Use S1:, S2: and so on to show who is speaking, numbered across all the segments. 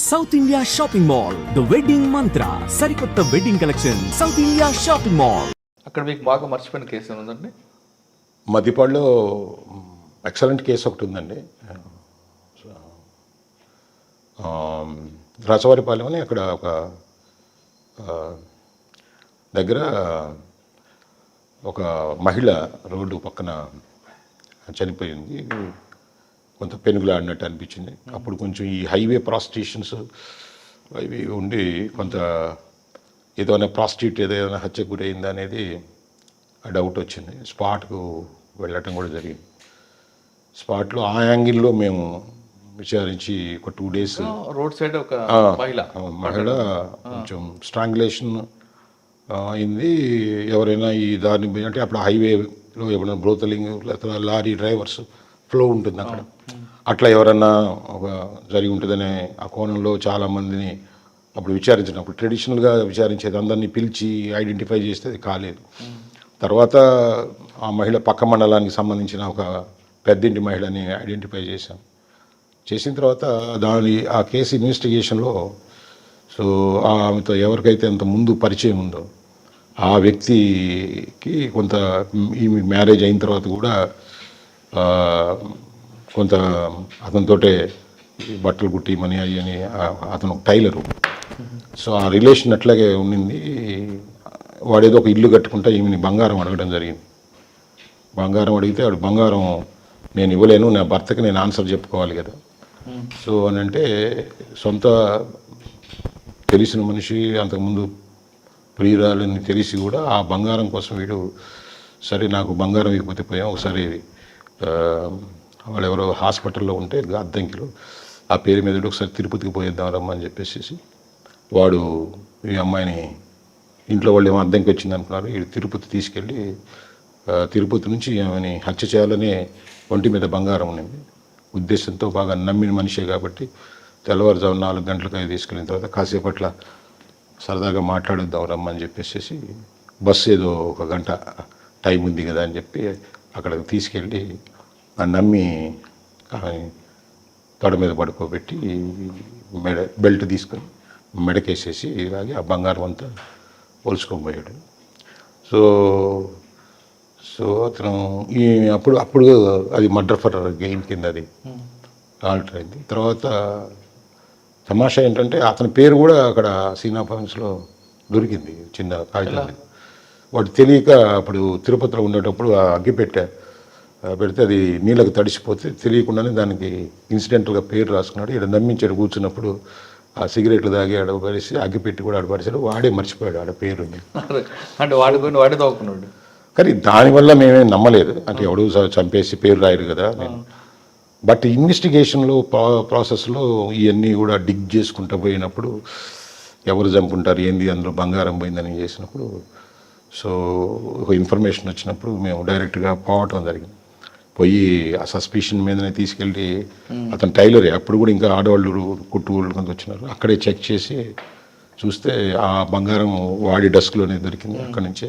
S1: South India shopping mall the wedding మంత్ర సరికొత్త wedding collection south India shopping mall.
S2: అక్కడ మీకు బాగా మర్చిపోయిన కేసు ఉందండి?
S3: మధ్యపాడులో ఎక్సలెంట్ కేసు ఒకటి ఉందండి. రాచవారిపాలెం అని అక్కడ ఒక దగ్గర ఒక మహిళ రోడ్డు పక్కన చనిపోయింది. కొంత పెనుగులాడినట్టు అనిపించింది. అప్పుడు కొంచెం ఈ హైవే ప్రాస్టిట్యూషన్స్ అవి ఉండి కొంత ఏదైనా ప్రాస్టిట్యూట్ ఏదైనా హత్యకు గురైందా అనేది డౌట్ వచ్చింది. స్పాట్కు వెళ్ళటం కూడా జరిగింది. స్పాట్లో ఆ యాంగిల్లో మేము విచారించి ఒక 2 days
S2: రోడ్ సైడ్ ఒక
S3: మహిళ కొంచెం స్ట్రాంగులేషన్ అయింది. ఎవరైనా ఈ దారిని అంటే అప్పుడు హైవేలో ఏమైనా బ్రోతలింగ్ లేకపోతే లారీ డ్రైవర్స్ ఫ్లో ఉంటుంది అక్కడ, అట్లా ఎవరన్నా ఒక జరిగి ఉంటుందనే ఆ కోణంలో చాలామందిని అప్పుడు విచారించినప్పుడు ట్రెడిషనల్గా విచారించేది అందరినీ పిలిచి ఐడెంటిఫై చేస్తే అది కాలేదు. తర్వాత ఆ మహిళ పక్క మండలానికి సంబంధించిన ఒక పెద్దింటి మహిళని ఐడెంటిఫై చేసిన తర్వాత ఆ కేసు ఇన్వెస్టిగేషన్లో సో ఆమెతో ఎవరికైతే అంత ముందు పరిచయం ఉందో ఆ వ్యక్తికి కొంత ఈ మ్యారేజ్ అయిన తర్వాత కూడా కొంత అతనితోటే బట్టలు కుట్టిమని అని అతను టైలరు. సో ఆ రిలేషన్ అట్లాగే ఉండింది. వాడేదో ఒక ఇల్లు కట్టుకుంటా ఈమెని బంగారం అడగడం జరిగింది. బంగారం అడిగితే వాడు బంగారం నేను ఇవ్వలేను, నా భర్తకి నేను ఆన్సర్ చెప్పుకోవాలి కదా. సో అని అంటే సొంత తెలిసిన మనిషి అంతకుముందు ప్రియురాలని తెలిసి కూడా ఆ బంగారం కోసం వీడు సరే నాకు బంగారం ఇవ్వకపోతే పోయాం, ఒకసారి వాళ్ళు ఎవరో హాస్పిటల్లో ఉంటే అద్దంకిలో ఆ పేరు మీద ఒకసారి తిరుపతికి పోయేద్దాం రమ్మని చెప్పేసి వాడు ఈ అమ్మాయిని ఇంట్లో వాళ్ళు ఏమో అద్దంకి వచ్చింది అనుకున్నారు. ఈ తిరుపతి తీసుకెళ్ళి తిరుపతి నుంచి ఆమెని హత్య చేయాలనే ఒంటి మీద బంగారం ఉండింది ఉద్దేశంతో బాగా నమ్మిన మనిషే కాబట్టి తెల్లవారుజాము 4 గంటలకు తీసుకెళ్ళిన తర్వాత కాసేపట్ల సరదాగా మాట్లాడొద్దాం రమ్మని చెప్పేసి బస్సు ఏదో 1 గంట టైం ఉంది కదా అని చెప్పి అక్కడికి తీసుకెళ్ళి నమ్మి తొడ మీద పడుకోబెట్టి బెల్ట్ తీసుకొని మెడకేసేసి ఇలాగే ఆ బంగారం అంతా పోల్చుకొని పోయాడు. సో అతను అప్పుడు అది మర్డర్ ఫర్ గెయిన్ కింద అది ఆల్టర్ అయింది. తర్వాత తమాషా ఏంటంటే అతని పేరు కూడా అక్కడ సీనా ఫారెన్స్లో దొరికింది చిన్న కాగితం. వాడు తెలియక అప్పుడు తిరుపతిలో ఉండేటప్పుడు అగ్గి పెడితే అది నీళ్ళకు తడిసిపోతే తెలియకుండానే దానికి ఇన్సిడెంటల్గా పేరు రాసుకున్నాడు. ఇక్కడ నమ్మించాడు కూర్చున్నప్పుడు ఆ సిగరెట్లు తాగి అడపరిసి అగ్గిపెట్టి కూడా అడపరిచాడు. వాడే మర్చిపోయాడు ఆడ పేరు
S2: అంటే వాడే తోకున్నాడు.
S3: కానీ దానివల్ల మేమేం నమ్మలేదు. అంటే ఎవడు చంపేసి పేరు రాయరు కదా నేను. బట్ ఇన్వెస్టిగేషన్లో ప్రాసెస్లో ఇవన్నీ కూడా డిగ్ చేసుకుంటూ పోయినప్పుడు ఎవరు చంపుంటారు ఏంది అందులో బంగారం పోయిందని చేసినప్పుడు సో ఒక ఇన్ఫర్మేషన్ వచ్చినప్పుడు మేము డైరెక్ట్గా పోవటం జరిగింది. పోయి ఆ సస్పిషన్ మీదనే తీసుకెళ్ళి అతను టైలరే అప్పుడు కూడా ఇంకా ఆడవాళ్ళు కుట్టువాళ్ళు కొంత వచ్చినారు. అక్కడే చెక్ చేసి చూస్తే ఆ బంగారం వాడి డస్క్లోనే దొరికింది. అక్కడి నుంచే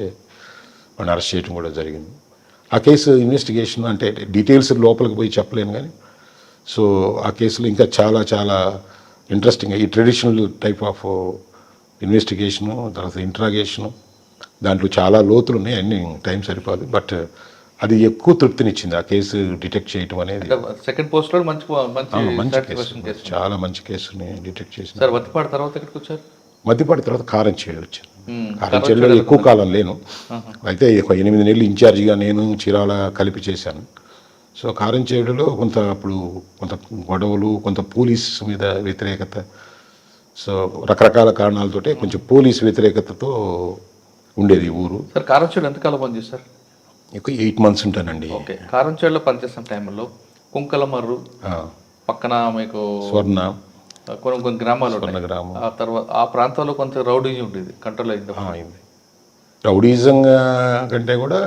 S3: వాడిని అరెస్ట్ చేయడం కూడా జరిగింది. ఆ కేసు ఇన్వెస్టిగేషన్ అంటే డీటెయిల్స్ లోపలికి పోయి చెప్పలేను కానీ సో ఆ కేసులో ఇంకా చాలా చాలా ఇంట్రెస్టింగ్ ఈ ట్రెడిషనల్ టైప్ ఆఫ్ ఇన్వెస్టిగేషను తర్వాత ఇంట్రాగేషను దాంట్లో చాలా లోతులు ఉన్నాయి. అన్ని టైం సరిపోదు. బట్ అది ఎక్కువ తృప్తినిచ్చింది ఆ కేసు డిటెక్ట్ చేయటం అనేది.
S2: సెకండ్ పోస్ట్లో
S3: మంచి కేసు, చాలా మంచి కేసుని డిటెక్ట్ చేసింది.
S2: సార్ మధ్యపాడు తర్వాత ఎక్కడికి వచ్చారు?
S3: మధ్యపాడు తర్వాత కారంచేడు వచ్చాను. కారంచేడులో ఎక్కువ కాలం లేను. అయితే ఒక 8 నెలలు ఇన్ఛార్జిగా నేను చీరాల కలిపి చేశాను. సో కారంచేడులో అప్పుడు కొంత గొడవలు, కొంత పోలీస్ మీద వ్యతిరేకత, సో రకరకాల కారణాలతోటే కొంచెం పోలీస్ వ్యతిరేకతతో ఉండేది ఊరు.
S2: సార్ కారంచేడు ఎంతకాలం పనిచేస్తారు?
S3: ఎక్కువ 8 months ఉంటానండి.
S2: ఓకే. కారంచేడులో పనిచేసిన టైంలో కుంకలమర్రు పక్కన మీకు
S3: స్వర్ణ
S2: కొన్ని గ్రామాలు
S3: గ్రామం,
S2: ఆ తర్వాత ఆ ప్రాంతంలో కొంత రౌడీజం ఉండేది, కంట్రోల్ అయింది.
S3: రౌడీజం కంటే కూడా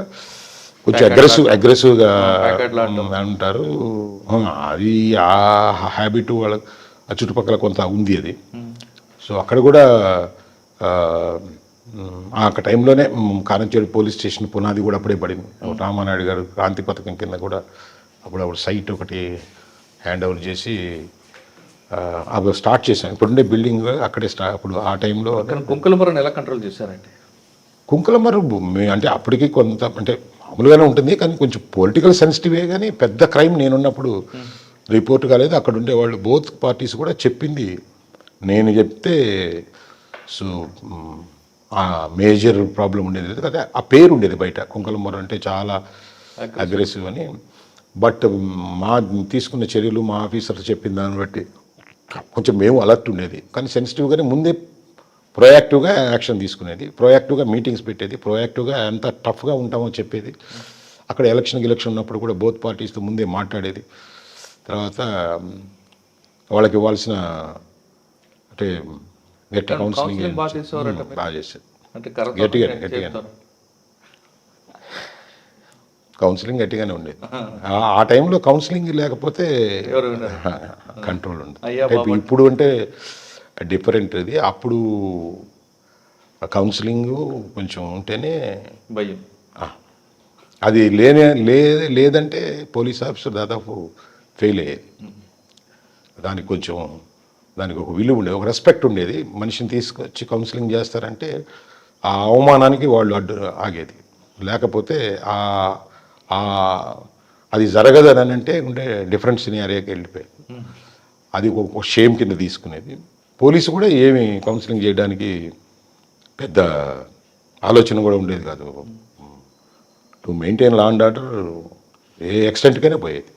S3: కొంచెం అగ్రెసివ్గా అంటారు. అది ఆ హ్యాబిట్ వాళ్ళ ఆ చుట్టుపక్కల కొంత ఉంది అది. సో అక్కడ కూడా ఆ టైంలోనే కారంచేడు పోలీస్ స్టేషన్ పునాది కూడా అప్పుడే పడింది. రామానాయుడు గారు క్రాంతి పథకం కింద కూడా అప్పుడు సైట్ ఒకటి హ్యాండ్ ఓవర్ చేసి అవి స్టార్ట్ చేశాం. ఇప్పుడుండే బిల్డింగ్ అక్కడే అప్పుడు ఆ టైంలో
S2: కానీ కుంకులమర్రని ఎలా కంట్రోల్ చేశారండి?
S3: కుంకులమర్రు అంటే అప్పటికి కొంత అంటే మామూలుగానే ఉంటుంది, కానీ కొంచెం పొలిటికల్ సెన్సిటివే, కానీ పెద్ద క్రైమ్ నేనున్నప్పుడు రిపోర్ట్ కాలేదు. అక్కడ ఉండే వాళ్ళు బోత్ పార్టీస్ కూడా చెప్పింది నేను చెప్తే సో ఆ మేజర్ ప్రాబ్లం ఉండేది లేదు కదా. ఆ పేరు ఉండేది బయట, కుంకులమర్రు అంటే చాలా అగ్రెసివ్ అని. బట్ మా తీసుకున్న చర్యలు మా ఆఫీసర్లు చెప్పిన దాన్ని బట్టి కొంచెం మేము అలర్ట్ ఉండేది, కానీ సెన్సిటివ్గానే ముందే ప్రొయాక్టివ్గా యాక్షన్ తీసుకునేది, ప్రొయాక్టివ్గా మీటింగ్స్ పెట్టేది, ప్రొయాక్టివ్గా ఎంత టఫ్గా ఉంటామో చెప్పేది. అక్కడ ఎలక్షన్ ఉన్నప్పుడు కూడా బోత్ పార్టీస్తో ముందే మాట్లాడేది. తర్వాత వాళ్ళకి ఇవ్వాల్సిన అంటే గట్టి కౌన్సిలింగ్ బాగా చేసేది.
S2: అంటే
S3: గట్టిగానే కౌన్సిలింగ్ గట్టిగానే ఉండేది. ఆ టైంలో కౌన్సిలింగ్ లేకపోతే కంట్రోల్ ఉండదు. ఇప్పుడు అంటే డిఫరెంట్ ఇది. అప్పుడు కౌన్సిలింగ్ కొంచెం ఉంటేనే
S2: భయం.
S3: అది లేదంటే పోలీస్ ఆఫీసర్ దాదాపు ఫెయిల్ అయ్యేది. దానికి ఒక విలువ ఉండేది, ఒక రెస్పెక్ట్ ఉండేది. మనిషిని తీసుకొచ్చి కౌన్సిలింగ్ చేస్తారంటే ఆ అవమానానికి వాళ్ళు ఆగేది. లేకపోతే అది జరగదని అంటే ఉండే డిఫరెంట్ సినారియోకి వెళ్ళిపోయాయి. అది ఒక షేమ్ కింద తీసుకునేది. పోలీసు కూడా ఏమి కౌన్సిలింగ్ చేయడానికి పెద్ద ఆలోచన కూడా ఉండేది కాదు. To maintain law and order ఏ ఎక్స్టెంట్కైనా పోయేది.